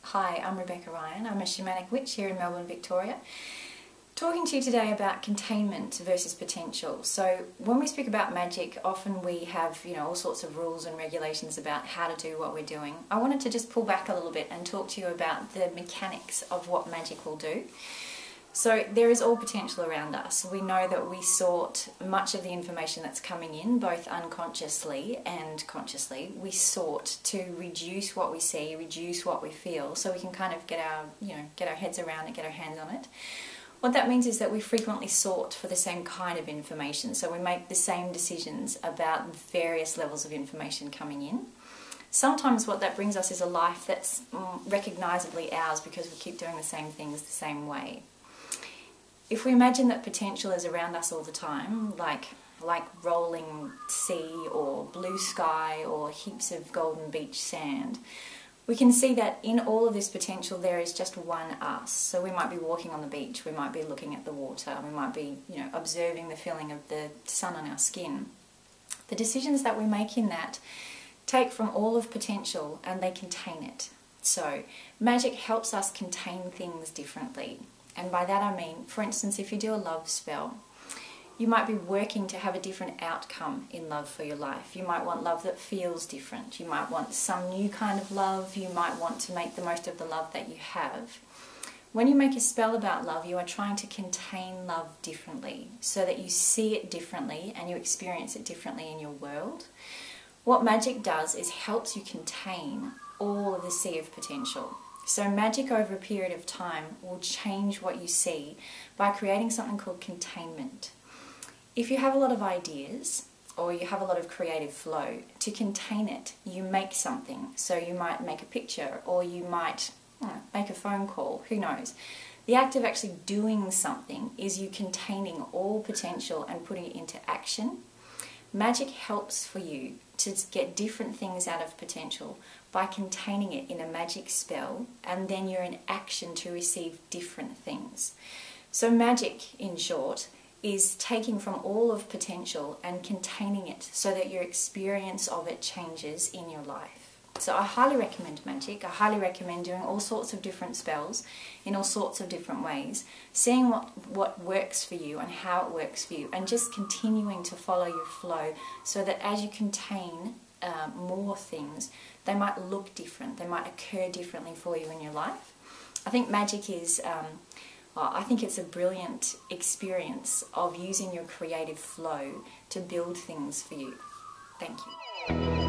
Hi, I'm Rebecca Ryan. I'm a shamanic witch here in Melbourne, Victoria. Talking to you today about containment versus potential. So when we speak about magic, often we have, all sorts of rules and regulations about how to do what we're doing. I wanted to just pull back a little bit and talk to you about the mechanics of what magic will do. So there is all potential around us. We know that we sort much of the information that's coming in, both unconsciously and consciously. We sort to reduce what we see, reduce what we feel, so we can kind of get our heads around it, get our hands on it. What that means is that we frequently sort for the same kind of information, so we make the same decisions about various levels of information coming in. Sometimes what that brings us is a life that's recognisably ours because we keep doing the same things the same way. If we imagine that potential is around us all the time, like rolling sea or blue sky or heaps of golden beach sand, we can see that in all of this potential there is just one us. So we might be walking on the beach, we might be looking at the water, we might be observing the feeling of the sun on our skin. The decisions that we make in that take from all of potential and they contain it. So magic helps us contain things differently. And by that I mean, for instance, if you do a love spell, you might be working to have a different outcome in love for your life. You might want love that feels different. You might want some new kind of love. You might want to make the most of the love that you have. When you make a spell about love, you are trying to contain love differently so that you see it differently and you experience it differently in your world. What magic does is helps you contain all of the sea of potential. So magic over a period of time will change what you see by creating something called containment. If you have a lot of ideas or you have a lot of creative flow, to contain it, you make something. So you might make a picture or you might make a phone call, who knows. The act of actually doing something is you containing all potential and putting it into action. Magic helps for you to get different things out of potential by containing it in a magic spell, and then you're in action to receive different things. So magic, in short, is taking from all of potential and containing it so that your experience of it changes in your life. So I highly recommend magic. I highly recommend doing all sorts of different spells in all sorts of different ways, seeing what works for you and how it works for you, and just continuing to follow your flow so that as you contain more things, they might look different, they might occur differently for you in your life. I think magic is, I think it's a brilliant experience of using your creative flow to build things for you. Thank you.